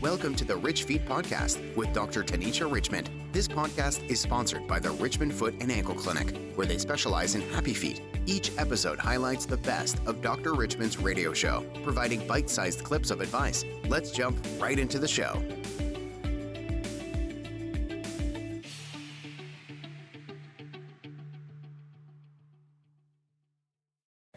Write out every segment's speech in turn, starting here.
Welcome to the Rich Feet Podcast with Dr. Tanisha Richmond. This podcast is sponsored by the Richmond Foot and Ankle Clinic, where they specialize in happy feet. Each episode highlights the best of Dr. Richmond's radio show, providing bite-sized clips of advice. Let's jump right into the show.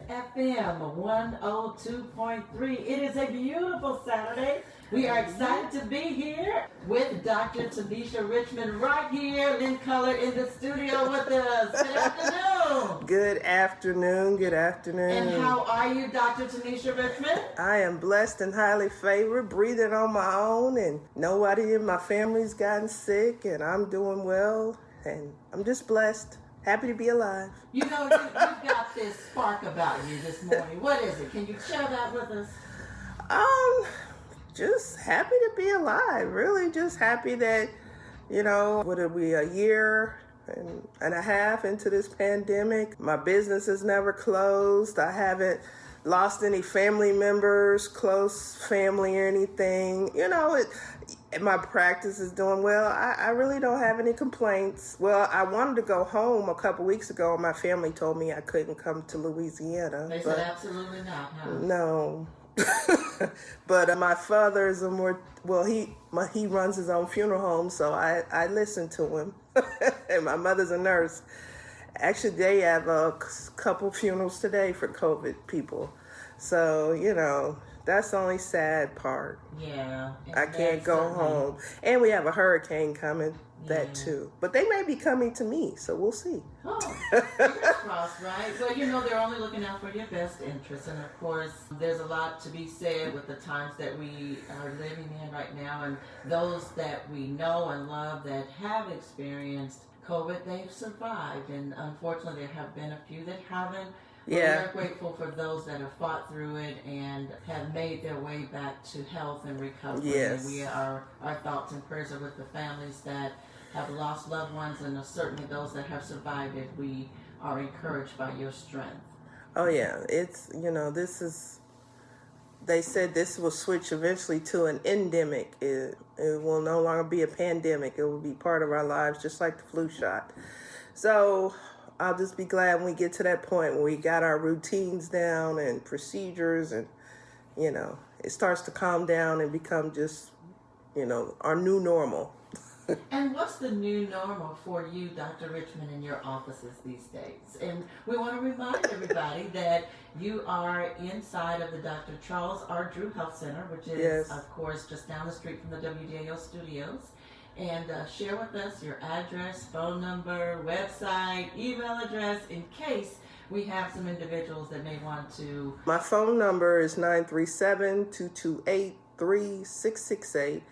FM 102.3. It is a beautiful Saturday. We are excited to be here with Dr. Tanisha Richmond right here in color in the studio with us. Good afternoon. Good afternoon. Good afternoon. And how are you, Dr. Tanisha Richmond? I am blessed and highly favored, breathing on my own, and nobody in my family's gotten sick, and I'm doing well, and I'm just blessed. Happy to be alive. You know, you've got this spark about you this morning. What is it? Can you share that with us? Just happy to be alive. Really just happy that, what are we, a year and a half into this pandemic? My business has never closed. I haven't lost any family members, close family or anything. My practice is doing well. I really don't have any complaints. Well, I wanted to go home a couple weeks ago, and my family told me I couldn't come to Louisiana. They said absolutely not, huh? No. But my father is he runs his own funeral home, so I listen to him. And my mother's a nurse. Actually, they have a couple funerals today for COVID people. So, that's the only sad part. Yeah. I can't go home. And we have a hurricane coming, that too. But they may be coming to me, so we'll see. Oh, fingers crossed, right? Well, they're only looking out for your best interests. And of course, there's a lot to be said with the times that we are living in right now. And those that we know and love that have experienced COVID, they've survived. And unfortunately, there have been a few that haven't. Yeah. We're grateful for those that have fought through it and have made their way back to health and recovery. Yes. And our thoughts and prayers are with the families that have lost loved ones, and certainly those that have survived it. We are encouraged by your strength. Oh yeah, it's, they said this will switch eventually to an endemic. It will no longer be a pandemic. It will be part of our lives, just like the flu shot. So I'll just be glad when we get to that point where we got our routines down and procedures, and, it starts to calm down and become just, our new normal. And what's the new normal for you, Dr. Richmond, in your offices these days? And we want to remind everybody that you are inside of the Dr. Charles R. Drew Health Center, which is, of course, just down the street from the WDAO studios. And share with us your address, phone number, website, email address, in case we have some individuals that may want to. My phone number is 937-228-3668.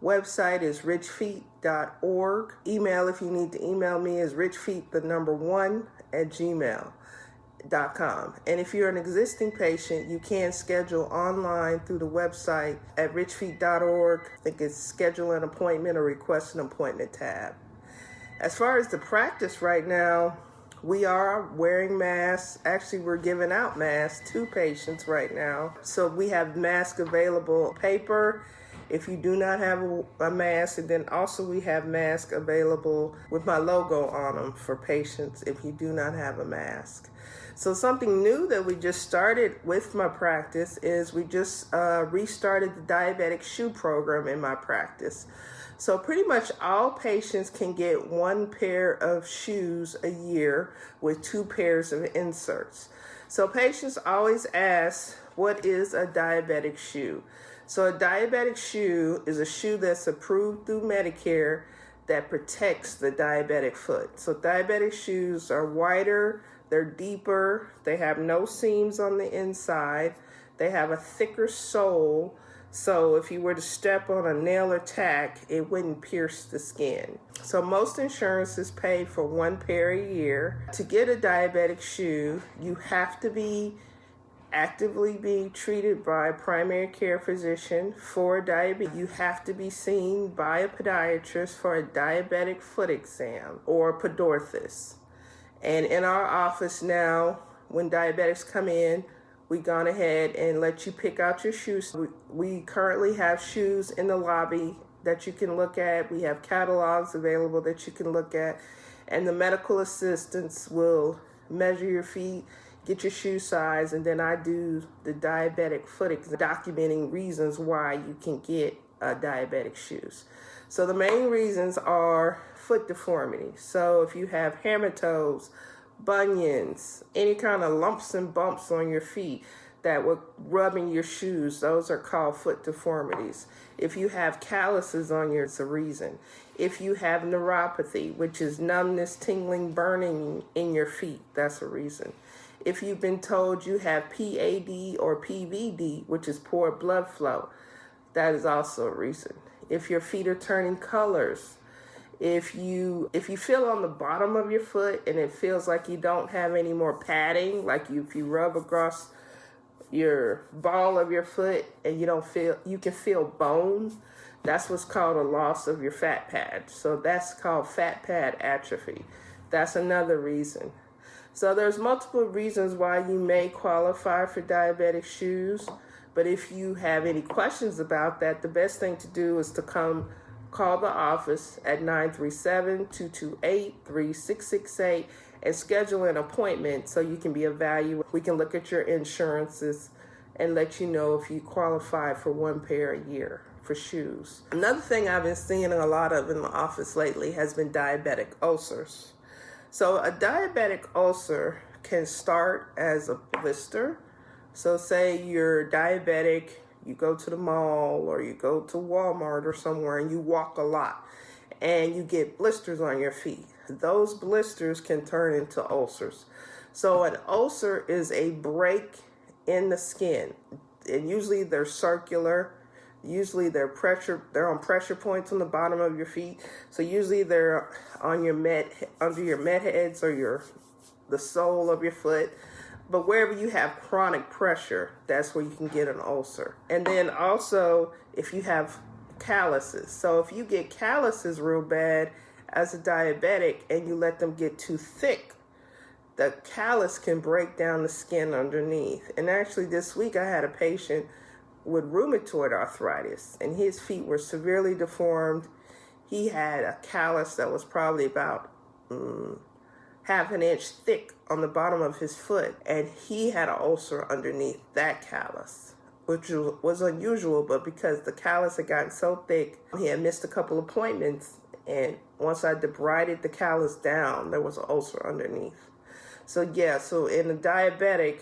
Website is richfeet.org. Email, if you need to email me, is richfeet1@gmail.com. And if you're an existing patient, you can schedule online through the website at richfeet.org. I think it's schedule an appointment or request an appointment tab. As far as the practice right now, we are wearing masks. Actually, we're giving out masks to patients right now. So we have masks available, paper, if you do not have a mask, and then also we have masks available with my logo on them for patients if you do not have a mask. So something new that we just started with my practice is we just restarted the Diabetic Shoe program in my practice. So pretty much all patients can get one pair of shoes a year with 2 pairs of inserts. So patients always ask, what is a diabetic shoe? So a diabetic shoe is a shoe that's approved through Medicare that protects the diabetic foot. So diabetic shoes are wider, they're deeper, they have no seams on the inside, they have a thicker sole, so if you were to step on a nail or tack, it wouldn't pierce the skin. So most insurances pay for 1 pair a year. To get a diabetic shoe, you have to be actively being treated by a primary care physician for diabetes. You have to be seen by a podiatrist for a diabetic foot exam or podorthus. And in our office now, when diabetics come in, we gone ahead and let you pick out your shoes. We currently have shoes in the lobby that you can look at. We have catalogs available that you can look at. And the medical assistants will measure your feet, get your shoe size, and then I do the diabetic foot exam, documenting reasons why you can get diabetic shoes. So the main reasons are foot deformity. So if you have hammer toes, bunions, any kind of lumps and bumps on your feet that would rub in your shoes, those are called foot deformities. If you have calluses on your, it's a reason. If you have neuropathy, which is numbness, tingling, burning in your feet, that's a reason. If you've been told you have PAD or PVD, which is poor blood flow, that is also a reason. If your feet are turning colors, if you feel on the bottom of your foot and it feels like you don't have any more padding, like if you rub across your ball of your foot and you can feel bone, that's what's called a loss of your fat pad. So that's called fat pad atrophy. That's another reason. So there's multiple reasons why you may qualify for diabetic shoes. But if you have any questions about that, the best thing to do is to call the office at 937-228-3668 and schedule an appointment so you can be evaluated. We can look at your insurances and let you know if you qualify for one pair a year for shoes. Another thing I've been seeing a lot of in the office lately has been diabetic ulcers. So a diabetic ulcer can start as a blister. So say you're diabetic, you go to the mall or you go to Walmart or somewhere and you walk a lot and you get blisters on your feet. Those blisters can turn into ulcers. So an ulcer is a break in the skin. And usually they're circular. Usually they're on pressure points on the bottom of your feet. So usually they're on your under your med heads or the sole of your foot. But wherever you have chronic pressure, that's where you can get an ulcer. And then also if you have calluses. So if you get calluses real bad as a diabetic and you let them get too thick, the callus can break down the skin underneath. And actually this week I had a patient with rheumatoid arthritis and his feet were severely deformed. He had a callus that was probably about half an inch thick on the bottom of his foot, and he had an ulcer underneath that callus, which was unusual, but because the callus had gotten so thick, he had missed a couple appointments, and once I debrided the callus down, there was an ulcer underneath. So in a diabetic,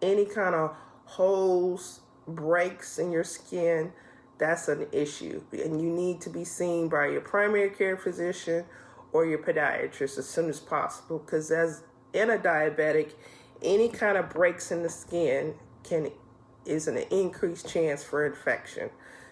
any kind of holes, breaks in your skin, that's an issue, and you need to be seen by your primary care physician or your podiatrist as soon as possible, because as in a diabetic, any kind of breaks in the skin is an increased chance for infection.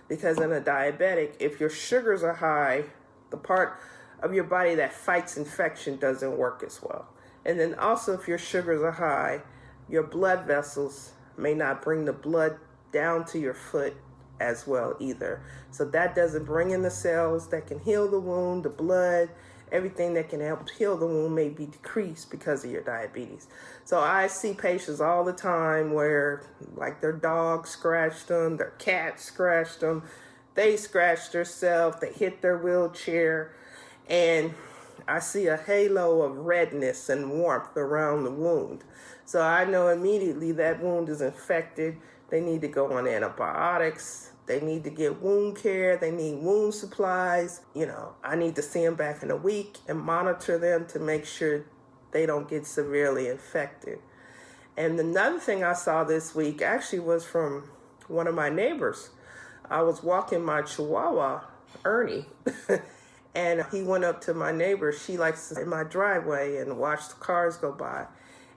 Because in a diabetic, if your sugars are high, the part of your body that fights infection doesn't work as well. And then also if your sugars are high, your blood vessels may not bring the blood down to your foot as well either. So that doesn't bring in the cells that can heal the wound, the blood, everything that can help heal the wound may be decreased because of your diabetes. So I see patients all the time where like their dog scratched them, their cat scratched them, they scratched themselves, they hit their wheelchair, and I see a halo of redness and warmth around the wound. So I know immediately that wound is infected. They need to go on antibiotics. They need to get wound care. They need wound supplies. I need to see them back in a week and monitor them to make sure they don't get severely infected. And another thing I saw this week actually was from one of my neighbors. I was walking my Chihuahua, Ernie, and he went up to my neighbor. She likes to in my driveway and watch the cars go by.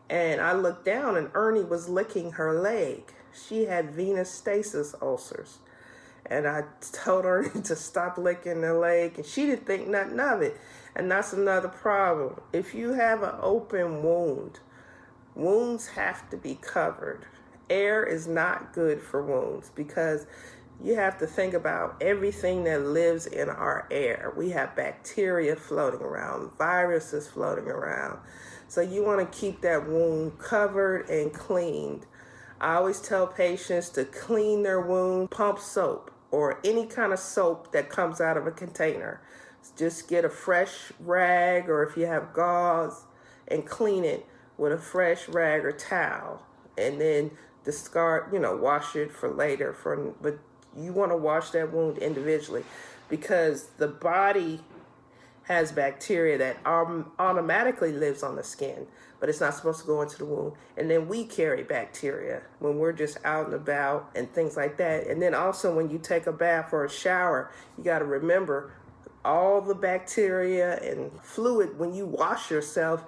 And I looked down and Ernie was licking her leg. She had venous stasis ulcers. And I told her to stop licking the leg, and she didn't think nothing of it. And that's another problem. If you have an open wound, wounds have to be covered. Air is not good for wounds because you have to think about everything that lives in our air. We have bacteria floating around, viruses floating around. So you want to keep that wound covered and cleaned. I always tell patients to clean their wound, pump soap or any kind of soap that comes out of a container. Just get a fresh rag, or if you have gauze, and clean it with a fresh rag or towel, and then discard, wash it for later. But you want to wash that wound individually, because the body has bacteria that automatically lives on the skin, but it's not supposed to go into the wound. And then we carry bacteria when we're just out and about and things like that. And then also when you take a bath or a shower, you got to remember all the bacteria and fluid when you wash yourself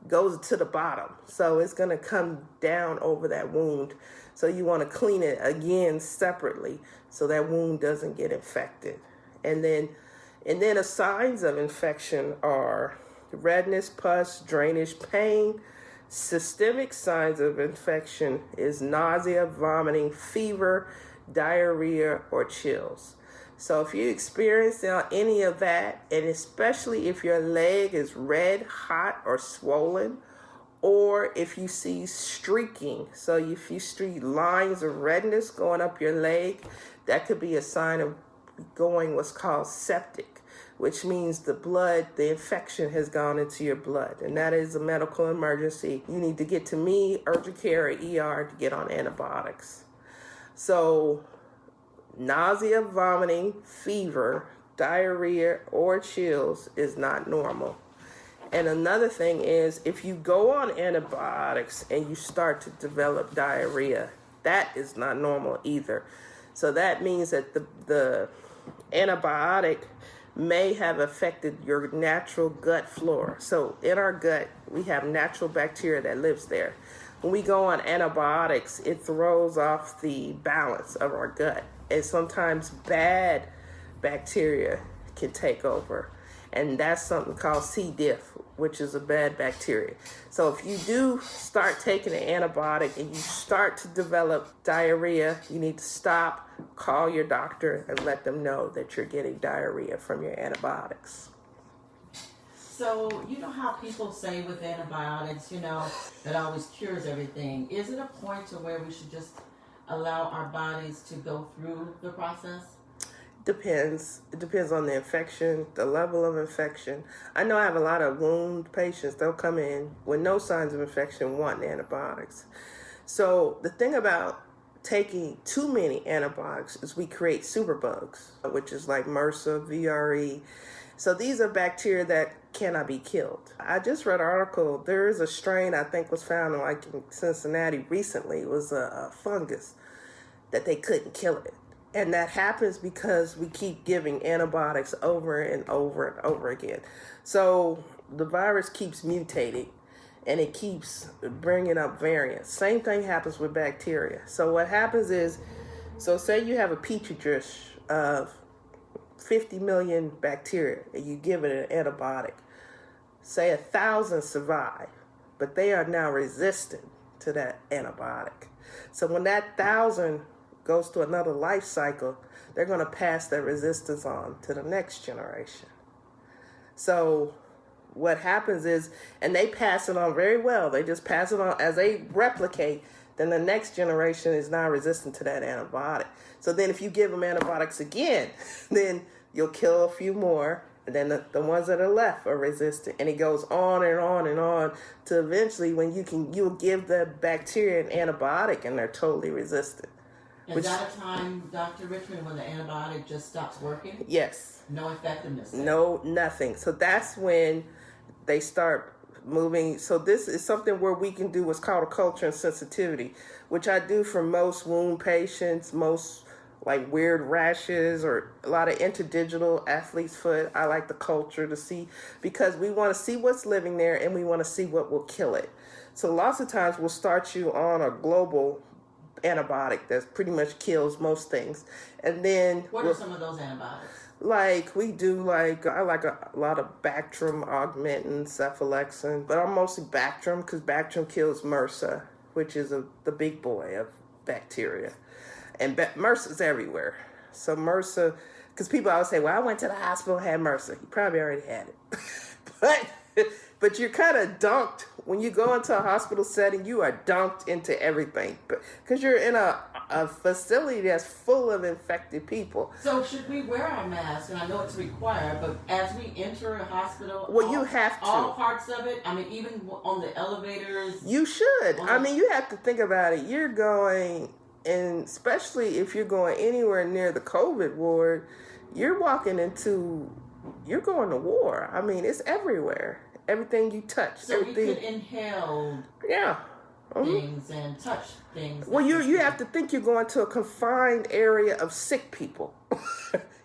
goes to the bottom. So it's going to come down over that wound. So you want to clean it again separately so that wound doesn't get infected. And then the signs of infection are redness, pus, drainage, pain. Systemic signs of infection is nausea, vomiting, fever, diarrhea, or chills. So if you experience any of that, and especially if your leg is red, hot, or swollen, or if you see streaking, so if you see lines of redness going up your leg, that could be a sign of going what's called septic, which means the infection has gone into your blood, and that is a medical emergency. You need to get to me, urgent care, or ER to get on antibiotics. So nausea, vomiting, fever, diarrhea, or chills is not normal. And another thing is, if you go on antibiotics and you start to develop diarrhea, that is not normal either. So that means that the antibiotic may have affected your natural gut flora. So in our gut, we have natural bacteria that lives there. When we go on antibiotics, it throws off the balance of our gut. And sometimes bad bacteria can take over. And that's something called C. diff, which is a bad bacteria. So if you do start taking an antibiotic and you start to develop diarrhea, you need to stop, call your doctor, and let them know that you're getting diarrhea from your antibiotics. So, you know how people say with antibiotics, that always cures everything. Is it a point to where we should just allow our bodies to go through the process? Depends. It depends on the infection, the level of infection. I know I have a lot of wound patients. They'll come in with no signs of infection wanting antibiotics. So the thing about taking too many antibiotics is we create superbugs, which is like MRSA, VRE. So these are bacteria that cannot be killed. I just read an article. There is a strain I think was found in Cincinnati recently. It was a fungus that they couldn't kill it. And that happens because we keep giving antibiotics over and over and over again. So the virus keeps mutating and it keeps bringing up variants. Same thing happens with bacteria. So what happens is, say you have a petri dish of 50 million bacteria and you give it an antibiotic. Say 1,000 survive, but they are now resistant to that antibiotic. So when that 1,000 goes to another life cycle, they're going to pass that resistance on to the next generation. So what happens is, and they pass it on very well, they just pass it on as they replicate, then the next generation is now resistant to that antibiotic. So then if you give them antibiotics again, then you'll kill a few more, and then the ones that are left are resistant, and it goes on and on and on to eventually when you'll give the bacteria an antibiotic and they're totally resistant. Is that a time, Dr. Richmond, when the antibiotic just stops working? Yes. No effectiveness? No, nothing. So that's when they start moving. So this is something where we can do what's called a culture and sensitivity, which I do for most wound patients, most like weird rashes or a lot of interdigital athlete's foot. I like the culture to see, because we want to see what's living there and we want to see what will kill it. So lots of times we'll start you on a global antibiotic that pretty much kills most things. And then what are some of those antibiotics? Like we do, I like a lot of Bactrim, Augmentin, Cephalexin, but I'm mostly Bactrim because Bactrim kills MRSA, which is the big boy of bacteria. And MRSA's everywhere. So MRSA, because people always say, well, I went to the hospital and had MRSA. You probably already had it. But But you're kind of dunked when you go into a hospital setting. You are dunked into everything because you're in a facility that's full of infected people. So should we wear our masks? And I know it's required, but as we enter a hospital, well, you have to. All parts of it. I mean, even on the elevators. You should. I mean, you have to think about it. You're going, and especially if you're going anywhere near the COVID ward, you're going to war. I mean, it's everywhere. Everything you touch. So everything. you could inhale things and touch things. Well, you have to think you're going to a confined area of sick people.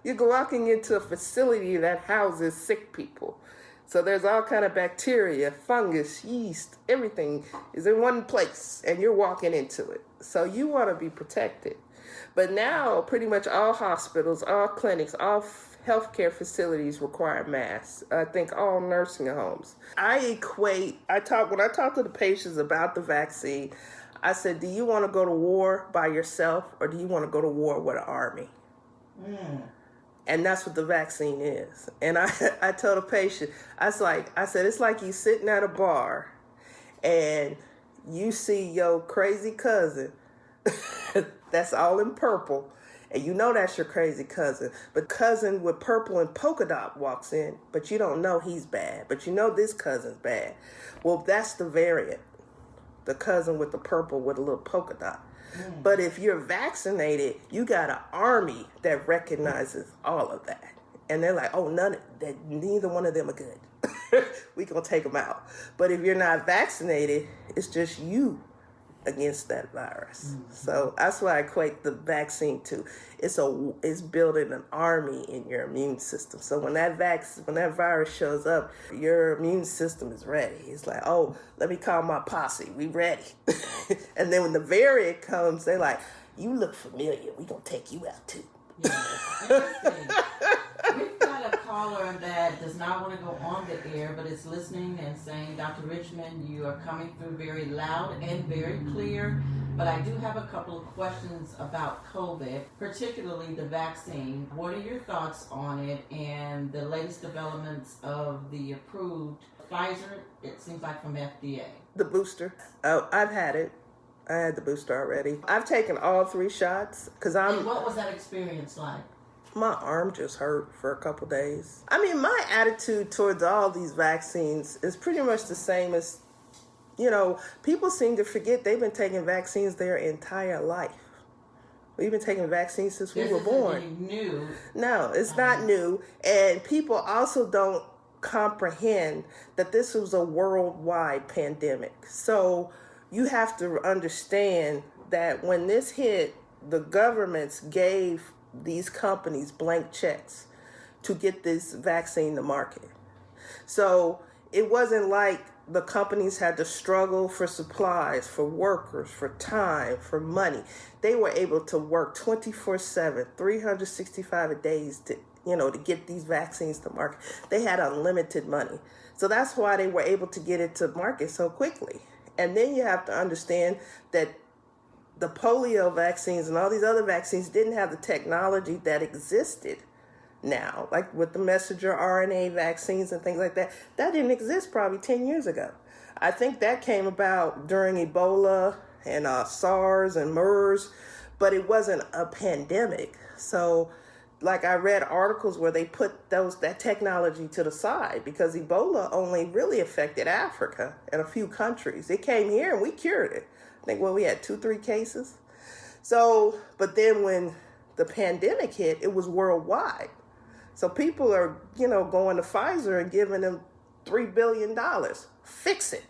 You're walking into a facility that houses sick people. So there's all kind of bacteria, fungus, yeast, everything is in one place, and you're walking into it. So you want to be protected. But now, pretty much all hospitals, all clinics, all healthcare facilities require masks. I think all nursing homes. When I talk to the patients about the vaccine, I said, do you want to go to war by yourself, or do you want to go to war with an army? And that's what the vaccine is. And I told a patient, I said, it's like you sitting at a bar and you see your crazy cousin that's all in purple, and you know that's your crazy cousin. But cousin with purple and polka dot walks in, but you don't know he's bad. But you know this cousin's bad. Well, that's the variant. The cousin with the purple with a little polka dot. But if you're vaccinated, you got an army that recognizes all of that. And they're like, oh, neither one of them are good. We gonna take them out. But if you're not vaccinated, it's just you against that virus. So that's why I equate the vaccine to. It's building an army in your immune system. So when that virus shows up, your immune system is ready. It's like, oh, let me call my posse. We ready. And then when the variant comes, they're like, you look familiar. We gonna take you out too. Yeah. Interesting. We've got a caller that does not want to go on the air, but is listening and saying, Dr. Richmond, you are coming through very loud and very clear, but I do have a couple of questions about COVID, particularly the vaccine. What are your thoughts on it and the latest developments of the approved Pfizer, it seems like from FDA? The booster. Oh, I've had it. I had the booster already. I've taken all 3 shots because And what was that experience like? My arm just hurt for a couple days. I mean, my attitude towards all these vaccines is pretty much the same as, people seem to forget they've been taking vaccines their entire life. We've been taking vaccines since we were born. This isn't new. No, it's not new. And people also don't comprehend that this was a worldwide pandemic. So you have to understand that when this hit, the governments gave these companies blank checks to get this vaccine to market. So it wasn't like the companies had to struggle for supplies, for workers, for time, for money. They were able to work 24/7, 365 days to get these vaccines to market. They had unlimited money. So that's why they were able to get it to market so quickly. And then you have to understand that the polio vaccines and all these other vaccines didn't have the technology that existed now, like with the messenger RNA vaccines and things like that. That didn't exist probably 10 years ago. I think that came about during Ebola and SARS and MERS, but it wasn't a pandemic. So like I read articles where they put that technology to the side because Ebola only really affected Africa and a few countries. It came here and we cured it. I think we had 2-3 cases. So, but then when the pandemic hit, it was worldwide. So people are, going to Pfizer and giving them $3 billion. Fix it.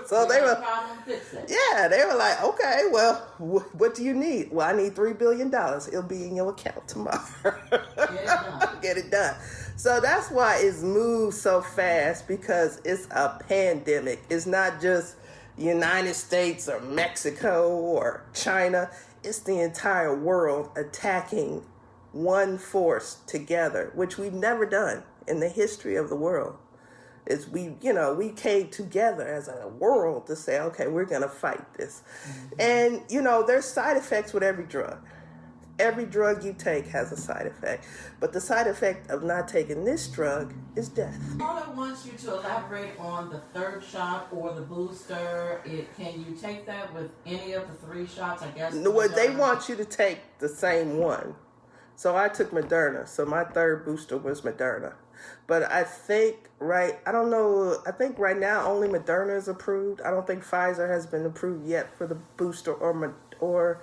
So they were, fix it. Yeah, they were like, okay, well, what do you need? Well, I need $3 billion. It'll be in your account tomorrow. Get it done. So that's why it's moved so fast, because it's a pandemic. It's not just United States or Mexico or China. It's the entire world attacking one force together, which we've never done in the history of the world. Is we came together as a world to say, okay, we're going to fight this. Mm-hmm. And, there's side effects with every drug. Every drug you take has a side effect, but the side effect of not taking this drug is death. Caller wants you to elaborate on the third shot or the booster. Can you take that with any of the 3 shots, I guess? Well, they want you to take the same one. So I took Moderna, so my third booster was Moderna. But I think right now only Moderna is approved. I don't think Pfizer has been approved yet for the booster or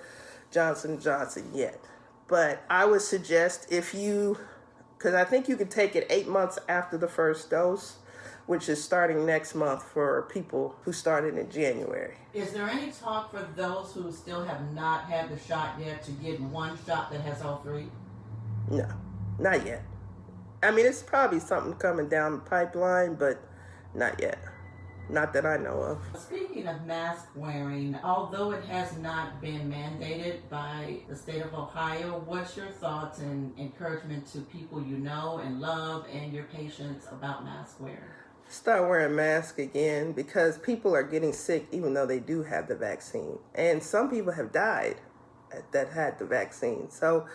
Johnson & Johnson yet. But I would suggest because I think you can take it 8 months after the first dose, which is starting next month for people who started in January. Is there any talk for those who still have not had the shot yet to get one shot that has all 3? No, not yet. I mean, it's probably something coming down the pipeline, but not yet. Not that I know of. Speaking of mask wearing, although it has not been mandated by the state of Ohio, what's your thoughts and encouragement to people you know and love and your patients about mask wearing? Start wearing masks again, because people are getting sick even though they do have the vaccine. And some people have died that had the vaccine. So,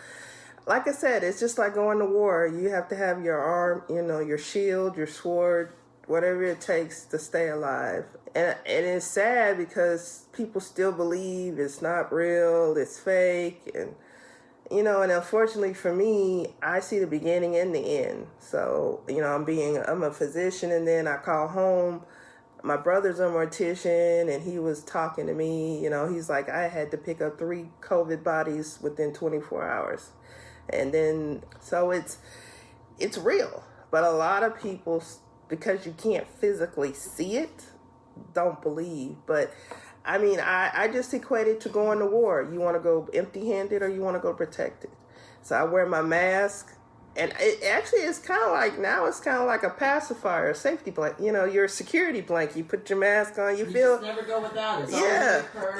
like I said, it's just like going to war. You have to have your arm, your shield, your sword, whatever it takes to stay alive. And it's sad because people still believe it's not real, it's fake. And unfortunately for me, I see the beginning and the end. So, I'm a physician, and then I call home. My brother's a mortician, and he was talking to me. He's like, I had to pick up 3 COVID bodies within 24 hours. And then, so it's real. But a lot of people, because you can't physically see it, don't believe. But I mean, I just equate it to going to war. You want to go empty-handed or you want to go protected. So I wear my mask, and it actually is kind of like a pacifier, a safety blanket. Your security blanket. You put your mask on, you feel. Just never go without it.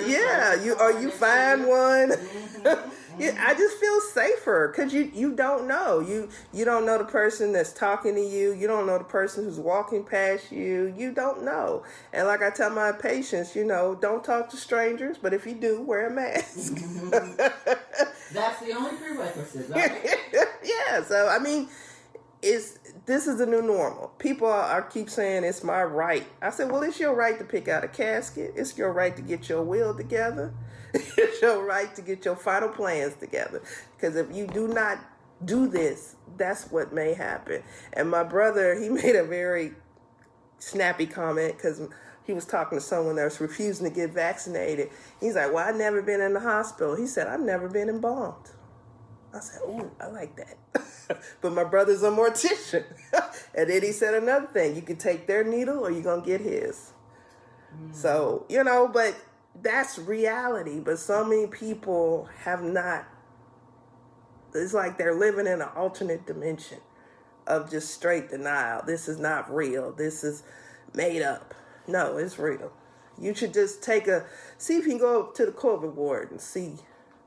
Yeah. You find one. Mm-hmm. Yeah, I just feel safer because you don't know. You don't know the person that's talking to you. You don't know the person who's walking past you. You don't know. And like I tell my patients, don't talk to strangers, but if you do, wear a mask. That's the only prerequisite, right? Yeah, so I mean, this is the new normal. People keep saying it's my right. I said, well, it's your right to pick out a casket. It's your right to get your will together. It's your right to get your final plans together. Because if you do not do this, that's what may happen. And my brother, he made a very snappy comment because he was talking to someone that was refusing to get vaccinated. He's like, well, I've never been in the hospital. He said, I've never been embalmed. I said, ooh, I like that. But my brother's a mortician. And then he said another thing. You can take their needle or you're going to get his. So, but that's reality. But so many people have not. It's like they're living in an alternate dimension of just straight denial. This is not real. This is made up. No, it's real. You should just see if you can go to the COVID ward and see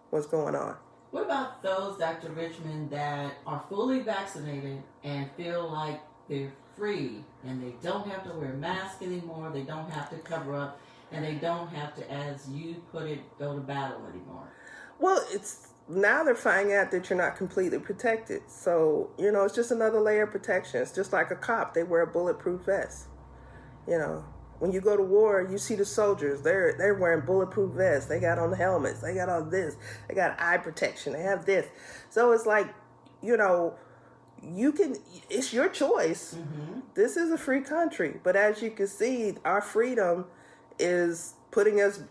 what's going on. What about those, Dr. Richmond, that are fully vaccinated and feel like they're free and they don't have to wear masks anymore, they don't have to cover up, and they don't have to, as you put it, go to battle anymore? Well, now they're finding out that you're not completely protected. So, it's just another layer of protection. It's just like a cop. They wear a bulletproof vest. When you go to war, you see the soldiers. They're wearing bulletproof vests. They got on the helmets. They got all this. They got eye protection. They have this. So it's like, it's your choice. Mm-hmm. This is a free country. But as you can see, our freedom is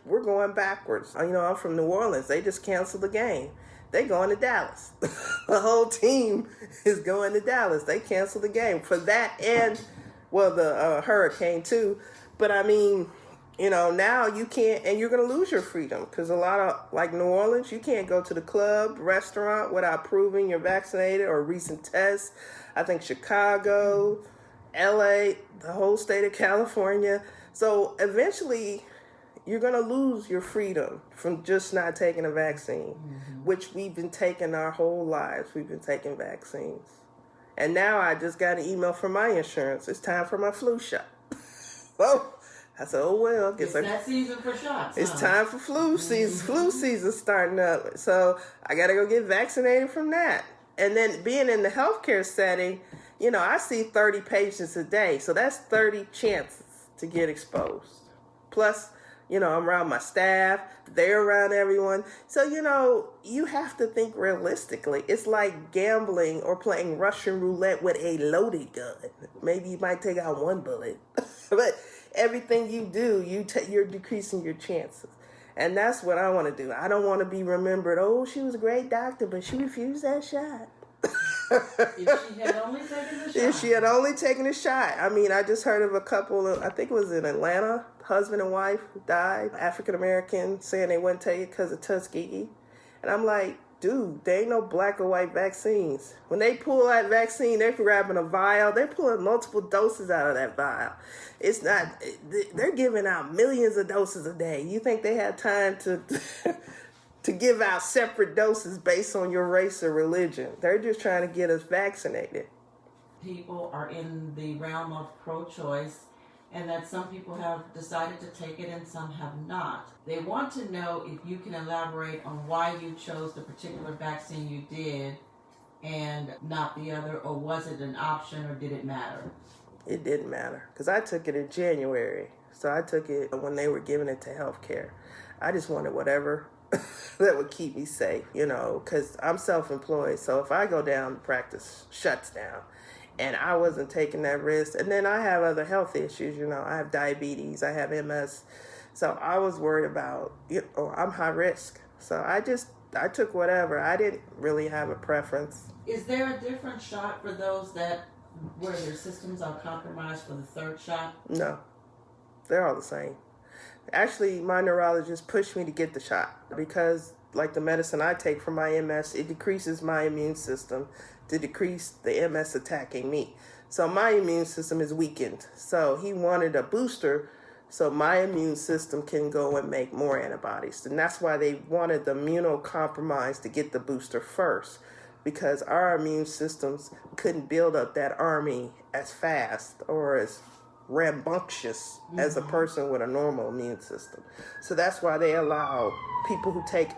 we're going backwards. I'm from New Orleans. They just canceled the game. They going to Dallas. The whole team is going to Dallas. They canceled the game for that and, the hurricane too. But I mean, now you can't, and you're going to lose your freedom because a lot of, like New Orleans, you can't go to the club, restaurant without proving you're vaccinated or recent tests. I think Chicago, LA, the whole state of California. So eventually you're going to lose your freedom from just not taking a vaccine, which we've been taking our whole lives. We've been taking vaccines. And now I just got an email from my insurance. It's time for my flu shot. So I said, oh, well. It's that season for shots. It's time for flu season. Flu season starting up. So I got to go get vaccinated from that. And then being in the healthcare setting, I see 30 patients a day. So that's 30 chances to get exposed. Plus, I'm around my staff. They're around everyone. So, you have to think realistically. It's like gambling or playing Russian roulette with a loaded gun. Maybe you might take out one bullet. But everything you do, you're decreasing your chances. And that's what I want to do. I don't want to be remembered, oh, she was a great doctor, but she refused that shot. If she had only taken the shot. If she had only taken a shot. I mean, I just heard of a couple, I think it was in Atlanta, husband and wife died, African-American, saying they wouldn't take it because of Tuskegee. And I'm like, dude, there ain't no black or white vaccines. When they pull that vaccine, they're grabbing a vial. They're pulling multiple doses out of that vial. It's not, they're giving out millions of doses a day. You think they had time to to give out separate doses based on your race or religion? They're just trying to get us vaccinated. People are in the realm of pro-choice, and that some people have decided to take it and some have not. They want to know if you can elaborate on why you chose the particular vaccine you did and not the other, or was it an option, or did it matter? It didn't matter, because I took it in January. So I took it when they were giving it to healthcare. I just wanted whatever that would keep me safe, because I'm self-employed. So if I go down, practice shuts down. And I wasn't taking that risk. And then I have other health issues, I have diabetes, I have MS. So I was worried about, I'm high risk. So I took whatever. I didn't really have a preference. Is there a different shot for those where their systems are compromised for the third shot? No, they're all the same. Actually, my neurologist pushed me to get the shot because, like the medicine I take for my MS, it decreases my immune system to decrease the MS attacking me. So my immune system is weakened. So he wanted a booster so my immune system can go and make more antibodies. And that's why they wanted the immunocompromised to get the booster first, because our immune systems couldn't build up that army as fast or as rambunctious as a person with a normal immune system. So that's why they allow people who take,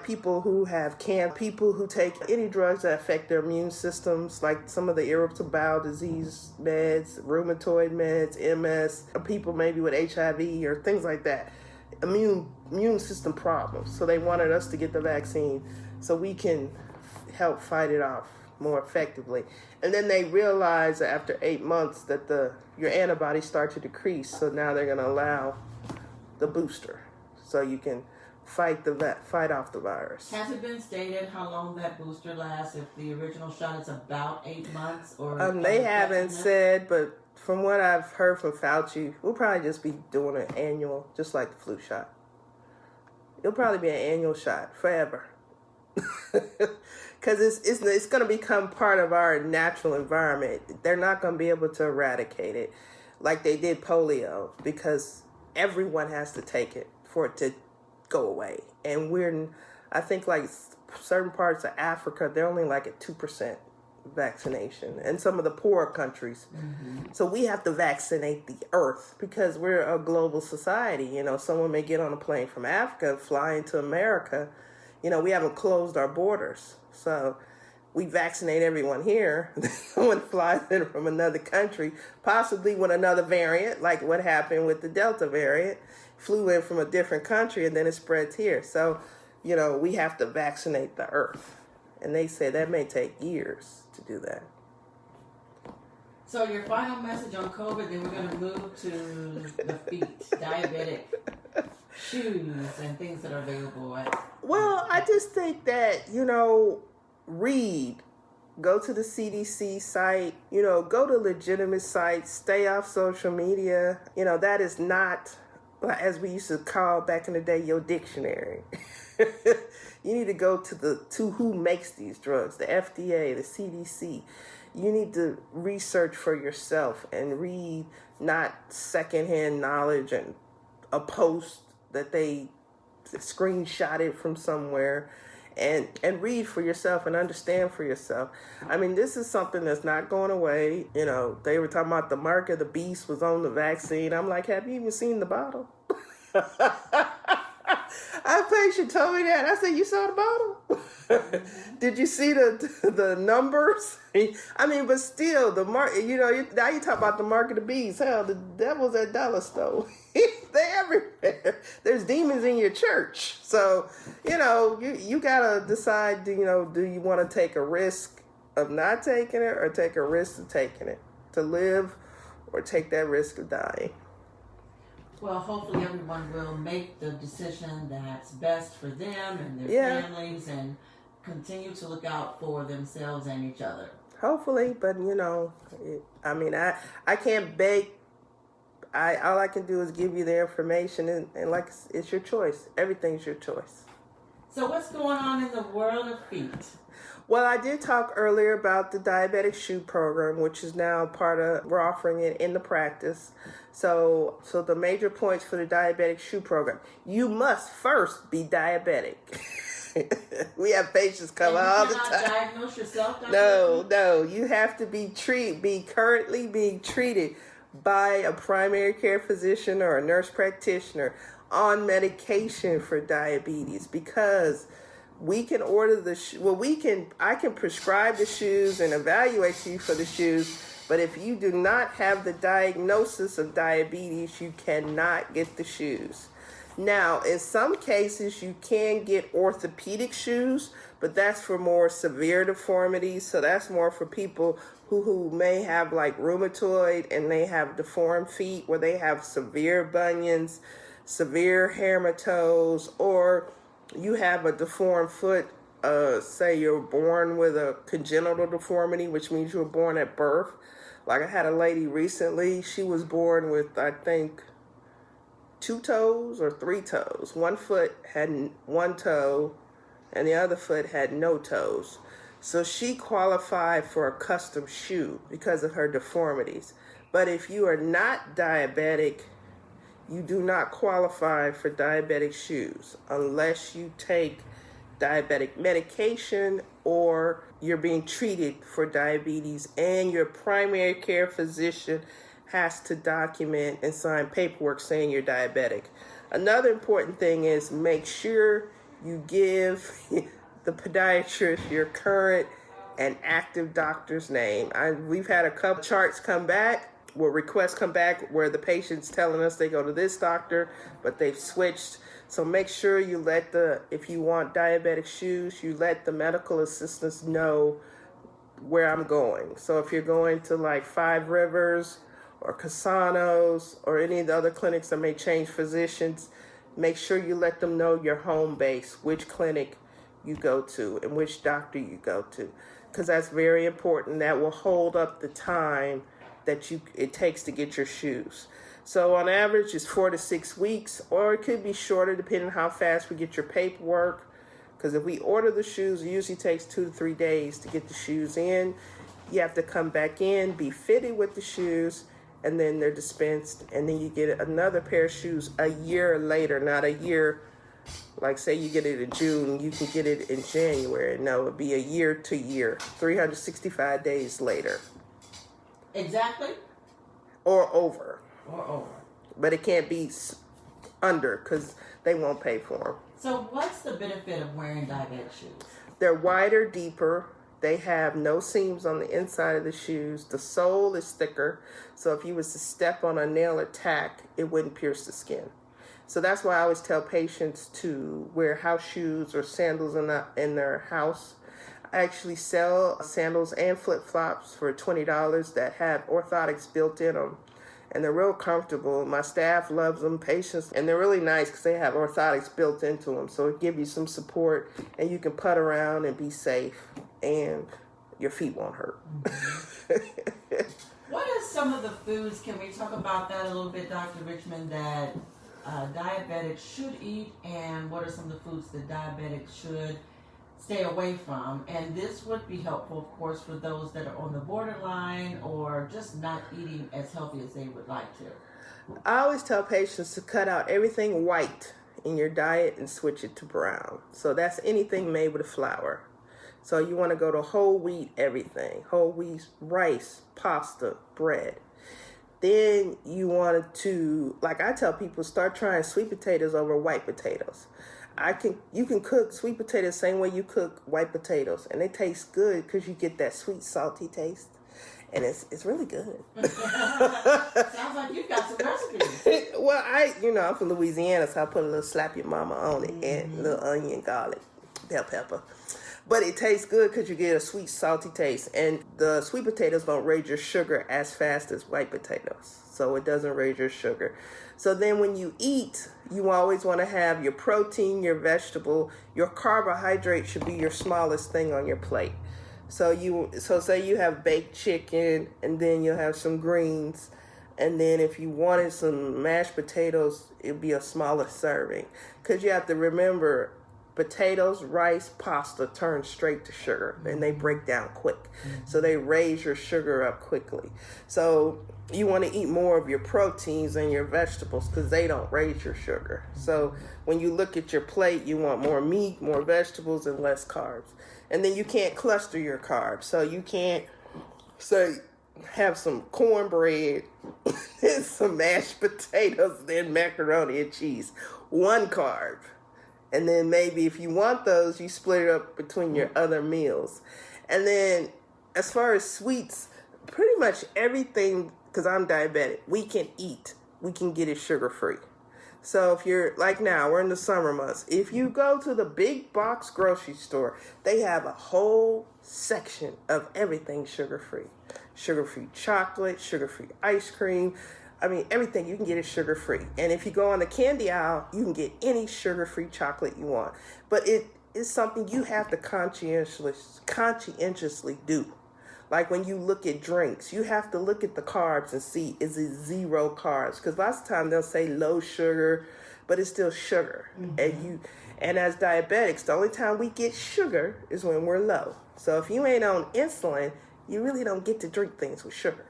people who have people who take any drugs that affect their immune systems, like some of the irritable bowel disease meds, rheumatoid meds, MS, or people maybe with HIV or things like that, immune system problems. So they wanted us to get the vaccine so we can help fight it off more effectively. And then they realized that after 8 months that your antibodies start to decrease. So now they're going to allow the booster so you can fight off the virus. Has it been stated how long that booster lasts? If the original shot is about 8 months, or they haven't said, but from what I've heard from Fauci, we'll probably just be doing an annual, just like the flu shot. It'll probably be an annual shot forever. Because it's going to become part of our natural environment. They're not going to be able to eradicate it like they did polio, because everyone has to take it for it to go away. And I think like certain parts of Africa, they're only like at 2% vaccination, and some of the poorer countries. So we have to vaccinate the earth because we're a global society. Someone may get on a plane from Africa, fly into America. We haven't closed our borders. So we vaccinate everyone here. Someone flies in from another country, possibly with another variant, like what happened with the Delta variant, flew in from a different country and then it spreads here. So, we have to vaccinate the earth. And they say that may take years to do that. So your final message on COVID, then we're going to move to the feet, diabetic shoes and things that are available at... Well, I just think that, read, go to the CDC site, go to legitimate sites, stay off social media. That is not, as we used to call back in the day, your dictionary. You need to go to who makes these drugs, the FDA, the CDC. You need to research for yourself and read, not secondhand knowledge and a post that they screenshotted from somewhere. and read for yourself and understand for yourself. I mean, this is something that's not going away. You know, they were talking about the mark of the beast was on the vaccine. I'm like, have you even seen the bottle? A patient told me that. I said, you saw the bottle? Did you see the numbers? I mean, but still, the mark, you know, now you talk about the mark of the beast. Hell, the devil's at dollar store. They're everywhere. There's demons in your church. So, you know, you got to decide, you know, do you want to take a risk of not taking it or take a risk of taking it? To live or take that risk of dying? Well, hopefully everyone will make the decision that's best for them and their families and continue to look out for themselves and each other. Hopefully, but you know, I mean, I can't beg. All I can do is give you the information, and like, it's your choice. Everything's your choice. So what's going on in the world of feet? Well, I did talk earlier about the Diabetic Shoe program, which is now part of, we're offering it in the practice. So the major points for the Diabetic Shoe program: you must first be diabetic. We have patients come all the time. You cannot diagnose yourself, Dr. No, you have to be currently being treated by a primary care physician or a nurse practitioner on medication for diabetes, because we can order I can prescribe the shoes and evaluate you for the shoes, but if you do not have the diagnosis of diabetes, you cannot get the shoes. Now, in some cases, you can get orthopedic shoes, but that's for more severe deformities. So that's more for people who may have like rheumatoid and they have deformed feet, where they have severe bunions, severe haematoes, or you have a deformed foot. Say you're born with a congenital deformity, which means you were born at birth. Like I had a lady recently, she was born with, I think, 2 toes or 3 toes. One foot had 1 toe and the other foot had no toes. So she qualified for a custom shoe because of her deformities. But if you are not diabetic, you do not qualify for diabetic shoes unless you take diabetic medication or you're being treated for diabetes and your primary care physician has to document and sign paperwork saying you're diabetic. Another important thing is make sure you give the podiatrist your current and active doctor's name. We've had a couple charts come back, where requests come back where the patient's telling us they go to this doctor, but they've switched. So make sure you if you want diabetic shoes, you let the medical assistants know where I'm going. So if you're going to like 5 Rivers or Casanos or any of the other clinics that may change physicians, make sure you let them know your home base, which clinic you go to and which doctor you go to, because that's very important. That will hold up the time that it takes to get your shoes. So on average, it's 4 to 6 weeks, or it could be shorter depending on how fast we get your paperwork. Because if we order the shoes, it usually takes 2 to 3 days to get the shoes in. You have to come back in, be fitted with the shoes, and then they're dispensed. And then you get another pair of shoes a year later, not a year. Like say you get it in June, you can get it in January. No, it'd be a year to year, 365 days later. Exactly? Or over. Or over. But it can't be under, because they won't pay for them. So what's the benefit of wearing diabetic shoes? They're wider, deeper. They have no seams on the inside of the shoes. The sole is thicker, so if you was to step on a nail or tack, it wouldn't pierce the skin. So that's why I always tell patients to wear house shoes or sandals in their house. I actually sell sandals and flip-flops for $20 that have orthotics built in them. And they're real comfortable. My staff loves them, patients, and they're really nice because they have orthotics built into them. So it gives you some support, and you can putt around and be safe, and your feet won't hurt. What are some of the foods, can we talk about that a little bit, Dr. Richmond, that diabetics should eat, and what are some of the foods that diabetics should stay away from? And this would be helpful, of course, for those that are on the borderline or just not eating as healthy as they would like to. I always tell patients to cut out everything white in your diet and switch it to brown. So that's anything made with flour. So you want to go to whole wheat everything. Whole wheat, rice, pasta, bread. Then you want to, like I tell people, start trying sweet potatoes over white potatoes. You can cook sweet potatoes the same way you cook white potatoes, and they taste good because you get that sweet, salty taste, and it's really good. Sounds like you've got some recipes. Well, I'm from Louisiana, so I put a little slap your mama on it, and a little onion, garlic, bell pepper. But it tastes good because you get a sweet, salty taste. And the sweet potatoes don't raise your sugar as fast as white potatoes. So it doesn't raise your sugar. So then when you eat, you always want to have your protein, your vegetable. Your carbohydrate should be your smallest thing on your plate. So say you have baked chicken, and then you'll have some greens. And then if you wanted some mashed potatoes, it'd be a smaller serving. Because you have to remember, potatoes, rice, pasta turn straight to sugar, and they break down quick. So they raise your sugar up quickly. So you want to eat more of your proteins and your vegetables because they don't raise your sugar. So when you look at your plate, you want more meat, more vegetables, and less carbs. And then you can't cluster your carbs. So you can't have some cornbread, and some mashed potatoes, then macaroni and cheese. One carb. And then maybe if you want those, you split it up between your other meals. And then as far as sweets, pretty much everything, because I'm diabetic, we can eat. We can get it sugar-free. So if you're, like now, we're in the summer months. If you go to the big box grocery store, they have a whole section of everything sugar-free. Sugar-free chocolate, sugar-free ice cream. I mean, everything, you can get it sugar-free. And if you go on the candy aisle, you can get any sugar-free chocolate you want. But it is something you have to conscientiously do. Like when you look at drinks, you have to look at the carbs and see, is it 0 carbs? Because lots of times they'll say low sugar, but it's still sugar. And as diabetics, the only time we get sugar is when we're low. So if you ain't on insulin, you really don't get to drink things with sugar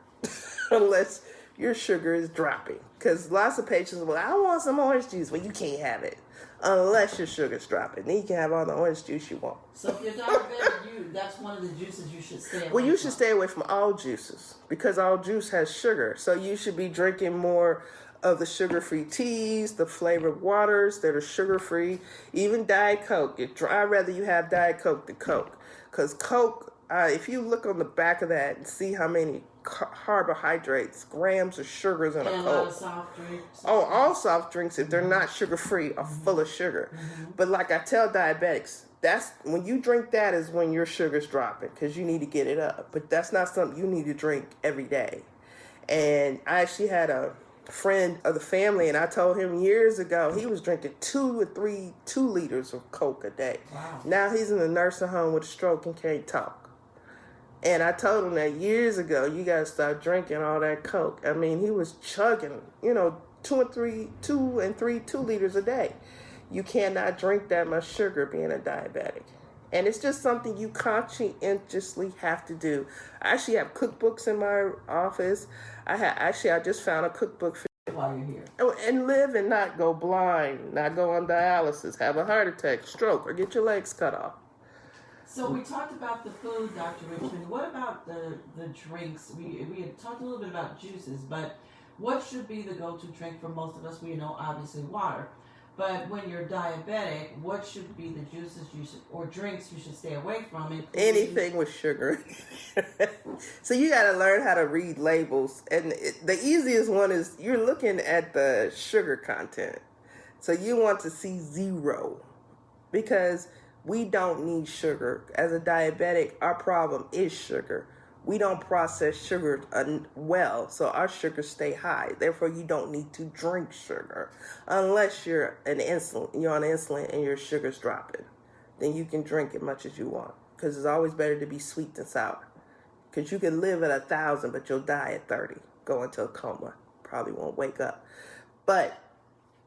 unless your sugar is dropping. Because lots of patients will, I want some orange juice. Well, you can't have it unless your sugar's dropping. Then you can have all the orange juice you want. So if you're diabetic, that's one of the juices you should stay away from. Well, you should stay away from all juices because all juice has sugar. So you should be drinking more of the sugar-free teas, the flavored waters that are sugar-free, even Diet Coke. I'd rather you have Diet Coke than Coke. Because Coke, if you look on the back of that and see how many carbohydrates, grams of sugars in a Coke. A lot of soft drinks. Oh, all soft drinks, if they're not sugar-free, are full of sugar. But like I tell diabetics, that's when you drink that is when your sugar's dropping because you need to get it up. But that's not something you need to drink every day. And I actually had a friend of the family, and I told him years ago he was drinking 2 liters of Coke a day. Wow. Now he's in a nursing home with a stroke and can't talk. And I told him that years ago, you got to stop drinking all that Coke. I mean, he was chugging, 2 liters a day. You cannot drink that much sugar being a diabetic. And it's just something you conscientiously have to do. I actually have cookbooks in my office. I just found a cookbook for while you're here. And live and not go blind, not go on dialysis, have a heart attack, stroke, or get your legs cut off. So we talked about the food, Dr. Richmond. What about the drinks? We had talked a little bit about juices, but what should be the go-to drink for most of us? We know obviously water. But when you're diabetic, what should be the juices or drinks you should stay away from? Anything with sugar. So you got to learn how to read labels. And the easiest one is you're looking at the sugar content. So you want to see 0 because we don't need sugar. As a diabetic, our problem is sugar. We don't process sugar well, so our sugars stay high. Therefore, you don't need to drink sugar unless you're on insulin and your sugar's dropping. Then you can drink as much as you want because it's always better to be sweet than sour. Because you can live at 1,000, but you'll die at 30, go into a coma. Probably won't wake up. But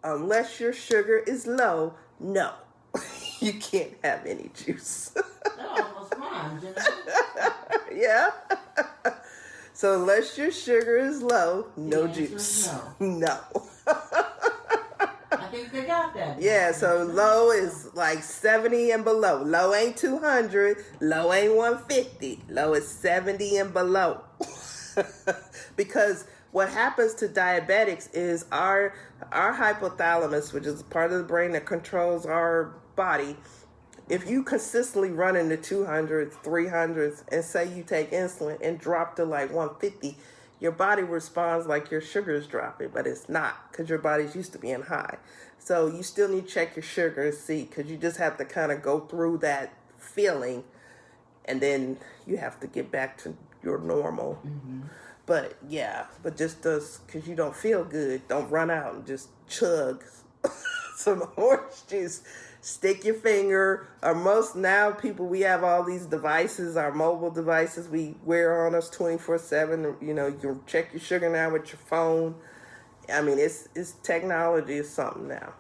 unless your sugar is low, no. You can't have any juice. That almost rhymed, Yeah. So unless your sugar is low, no juice. No. No. I think they got that. Yeah, so low is like 70 and below. Low ain't 200. Low ain't 150. Low is 70 and below. Because what happens to diabetics is our hypothalamus, which is part of the brain that controls our body, if you consistently run in the 200s, 300s, and say you take insulin and drop to like 150, your body responds like your sugar is dropping, but it's not, because your body's used to being high. So you still need to check your sugar and see, because you just have to kind of go through that feeling, and then you have to get back to your normal. Mm-hmm. But yeah, but just because you don't feel good, don't run out and just chug some orange juice. Stick your finger, or most now people, we have all these devices, our mobile devices we wear on us 24/7. You know, you can check your sugar now with your phone. I mean, it's technology is something now.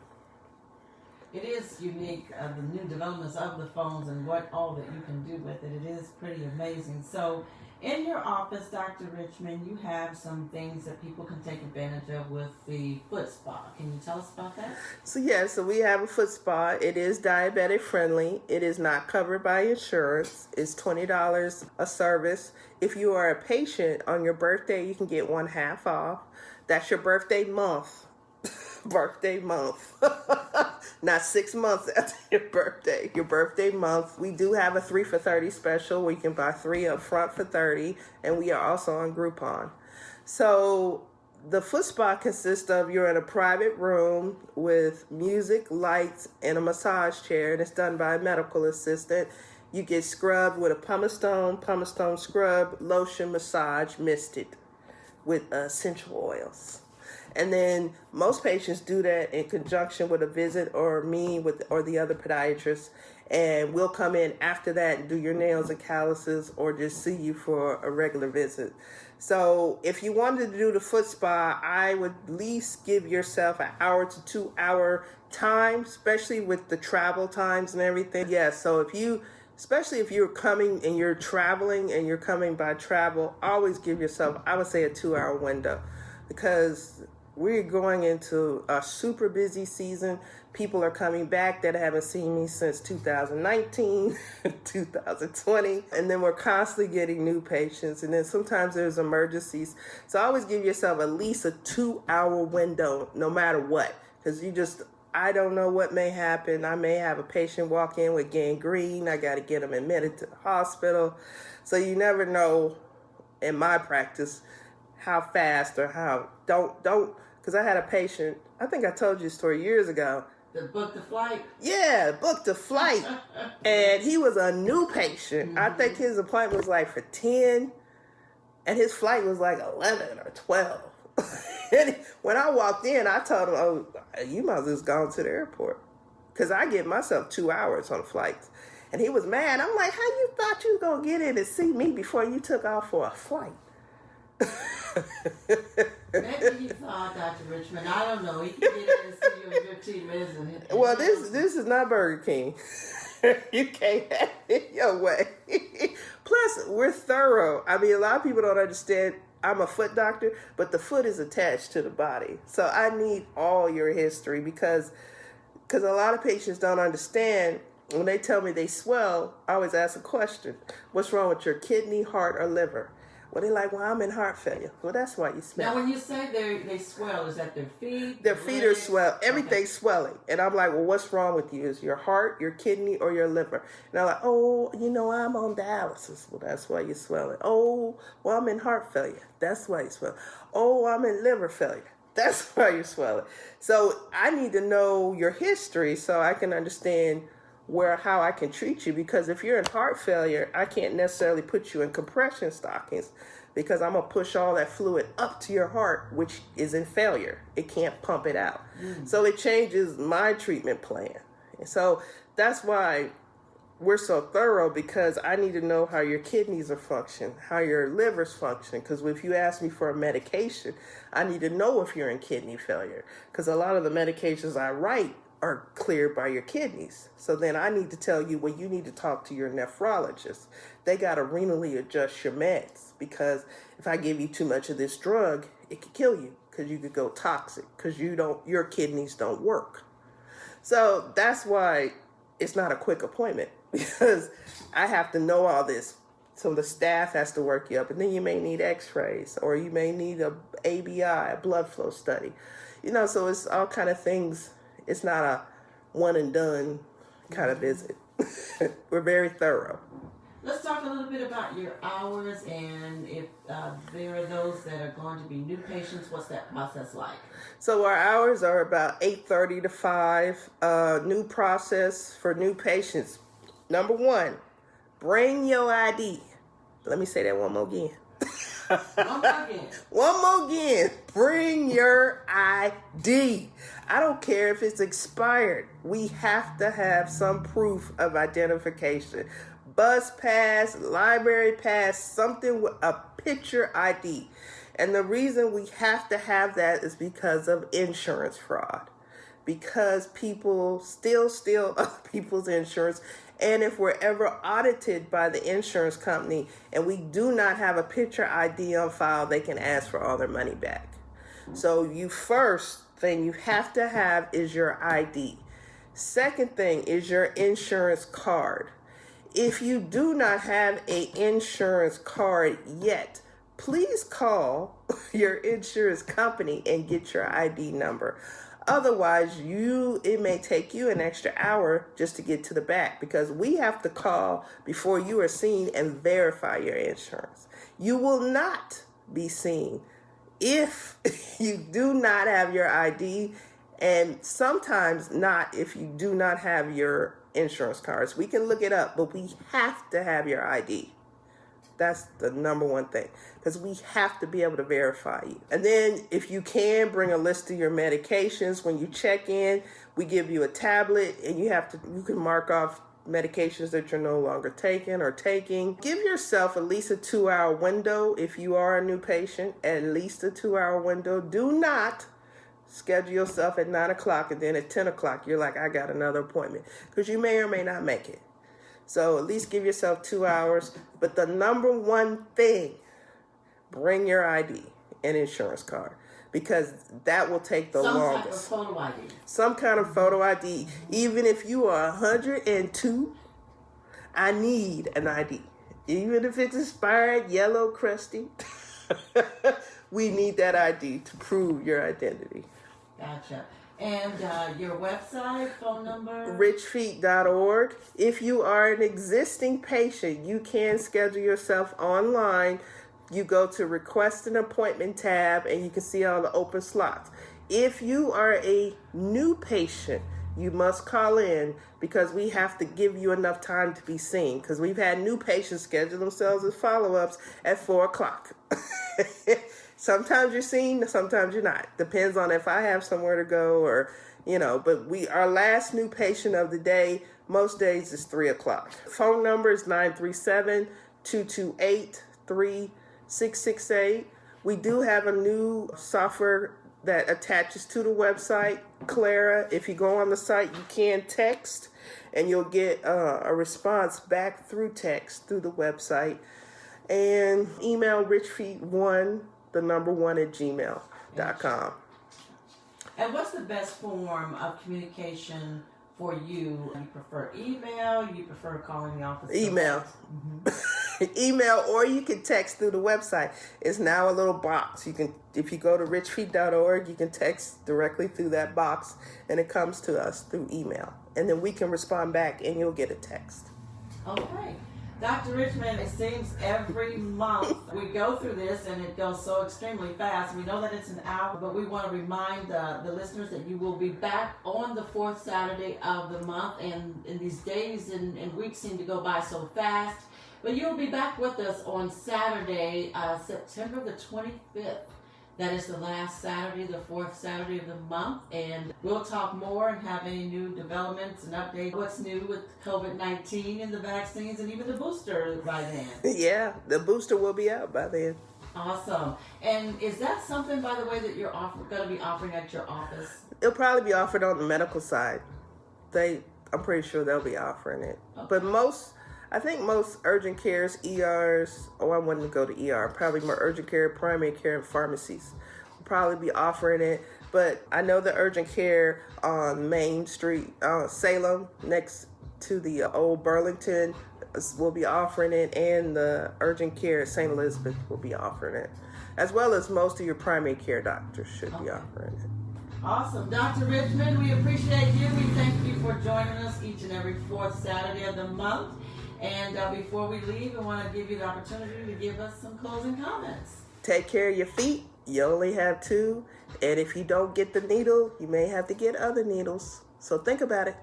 It is unique, the new developments of the phones and what all that you can do with it. It is pretty amazing. So in your office, Dr. Richmond, you have some things that people can take advantage of with the foot spa. Can you tell us about that? So we have a foot spa. It is diabetic friendly. It is not covered by insurance. It's $20 a service. If you are a patient on your birthday, you can get 1/2 off. That's your birthday month. Birthday month. Not 6 months after your birthday. Your birthday month. We do have a 3 for $30 special where you can buy 3 up front for $30, and we are also on Groupon. So the foot spa consists of, you're in a private room with music, lights, and a massage chair, and it's done by a medical assistant. You get scrubbed with a pumice stone scrub, lotion, massage, misted with essential oils. And then most patients do that in conjunction with a visit, or me or the other podiatrist, and we'll come in after that and do your nails and calluses, or just see you for a regular visit. So if you wanted to do the foot spa, I would at least give yourself an hour to 2 hour time, especially with the travel times and everything. Yeah, so especially if you're coming and you're traveling and you're coming by travel, always give yourself, I would say, a 2 hour window, because we're going into a super busy season. People are coming back that haven't seen me since 2019, 2020. And then we're constantly getting new patients. And then sometimes there's emergencies. So always give yourself at least a 2 hour window, no matter what. Because I don't know what may happen. I may have a patient walk in with gangrene. I got to get them admitted to the hospital. So you never know, in my practice, how fast or how, because I had a patient, I think I told you a story years ago. That booked the flight? Yeah, booked a flight. And he was a new patient. Mm-hmm. I think his appointment was like for 10, and his flight was like 11 or 12. And when I walked in, I told him, oh, you might as well just gone to the airport, because I give myself 2 hours on flights. And he was mad. I'm like, how you thought you was going to get in and see me before you took off for a flight? Maybe he thought, Dr. Richmond, I don't know, he can get in and see you in 15 minutes. Well, this is not Burger King. You can't have it your way. Plus, we're thorough. I mean, a lot of people don't understand. I'm a foot doctor, but the foot is attached to the body. So I need all your history, because a lot of patients don't understand. When they tell me they swell, I always ask a question. What's wrong with your kidney, heart, or liver? Well, they're like, well, I'm in heart failure. Well, that's why you smell. Now, when you say they swell, is that their feet? Their feet are swell. Everything's swelling. And I'm like, well, what's wrong with you? Is your heart, your kidney, or your liver? And they're like, oh, I'm on dialysis. Well, that's why you're swelling. Oh, well, I'm in heart failure. That's why you're swelling. Oh, I'm in liver failure. That's why you're swelling. So I need to know your history so I can understand how I can treat you, because if you're in heart failure, I can't necessarily put you in compression stockings, because I'm going to push all that fluid up to your heart, which is in failure. It can't pump it out. So it changes my treatment plan. And so that's why we're so thorough, because I need to know how your kidneys are functioning, how your liver's functioning, because if you ask me for a medication, I need to know if you're in kidney failure, because a lot of the medications I write are cleared by your kidneys. So then I need to tell you, well, you need to talk to your nephrologist. They got to renally adjust your meds, because if I give you too much of this drug, it could kill you, because you could go toxic, because your kidneys don't work. So that's why it's not a quick appointment, because I have to know all this. So the staff has to work you up, and then you may need x-rays, or you may need a ABI, a blood flow study. So it's all kind of things. It's not a one and done kind of visit. We're very thorough. Let's talk a little bit about your hours, and if there are those that are going to be new patients, what's that process like? So our hours are about 8:30 to 5. New process for new patients. Number 1, bring your ID. Let me say that one more again. One more again. Bring your ID. I don't care if it's expired. We have to have some proof of identification. Bus pass, library pass, something with a picture ID. And the reason we have to have that is because of insurance fraud. Because people still steal other people's insurance. And if we're ever audited by the insurance company and we do not have a picture ID on file, they can ask for all their money back. So first thing you have to have is your ID. Second thing is your insurance card. If you do not have an insurance card yet, please call your insurance company and get your ID number. Otherwise, it may take you an extra hour just to get to the back, because we have to call before you are seen and verify your insurance. You will not be seen if you do not have your ID, and sometimes not if you do not have your insurance cards. We can look it up, but we have to have your ID. That's the number one thing, because we have to be able to verify you. And then if you can, bring a list of your medications. When you check in, we give you a tablet, and you can mark off medications that you're no longer taking or taking. Give yourself at least a 2-hour window if you are a new patient, at least a 2-hour window. Do not schedule yourself at 9 o'clock and then at 10 o'clock you're like, I got another appointment, because you may or may not make it. So at least give yourself 2 hours. But the number one thing, bring your ID and insurance card, because that will take the longest. Some type of photo ID. Some kind of photo ID. Even if you are 102, I need an ID. Even if it's expired, yellow, crusty, we need that ID to prove your identity. Gotcha. And your website, phone number? richfeet.org. If you are an existing patient, you can schedule yourself online. You go to Request an Appointment tab, and you can see all the open slots. If you are a new patient, you must call in, because we have to give you enough time to be seen, because we've had new patients schedule themselves as follow-ups at 4 o'clock. Sometimes you're seen, sometimes you're not. Depends on if I have somewhere to go or, but our last new patient of the day, most days is 3 o'clock. Phone number is 937-228-3668. We do have a new software that attaches to the website, Clara. If you go on the site, you can text, and you'll get a response back through text through the website. And email richfeet1, the number 1 at gmail.com. And what's the best form of communication for you? You prefer email? You prefer calling the office? Email. Mm-hmm. Email, or you can text through the website. It's now a little box. You can, if you go to richfeet.org, you can text directly through that box, and it comes to us through email. And then we can respond back, and you'll get a text. Okay. Dr. Richmond, it seems every month we go through this, and it goes so extremely fast. We know that it's an hour, but we want to remind the listeners that you will be back on the 4th Saturday of the month, and these days and weeks seem to go by so fast. But you'll be back with us on Saturday, September the 25th. That is the last Saturday, the 4th Saturday of the month, and we'll talk more and have any new developments and update what's new with COVID-19 and the vaccines and even the booster by then. Yeah, the booster will be out by then. Awesome. And is that something, by the way, that you're going to be offering at your office? It'll probably be offered on the medical side. I'm pretty sure they'll be offering it. Okay. But I think most urgent cares, ERs, I wouldn't go to ER, probably more urgent care, primary care, and pharmacies will probably be offering it. But I know the urgent care on Main Street, Salem, next to the old Burlington, will be offering it, and the urgent care at St. Elizabeth will be offering it, as well as most of your primary care doctors should be offering it. Awesome. Dr. Richmond, we appreciate you. We thank you for joining us each and every fourth Saturday of the month. And before we leave, I want to give you the opportunity to give us some closing comments. Take care of your feet. You only have two. And if you don't get the needle, you may have to get other needles. So think about it.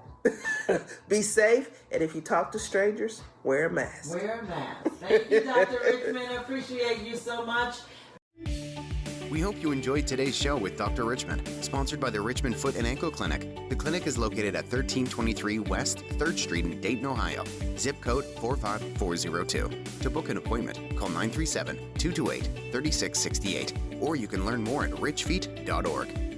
Be safe. And if you talk to strangers, wear a mask. Wear a mask. Thank you, Dr. Richmond. I appreciate you so much. We hope you enjoyed today's show with Dr. Richmond, sponsored by the Richmond Foot and Ankle Clinic. The clinic is located at 1323 West 3rd Street in Dayton, Ohio. Zip code 45402. To book an appointment, call 937-228-3668, or you can learn more at richfeet.org.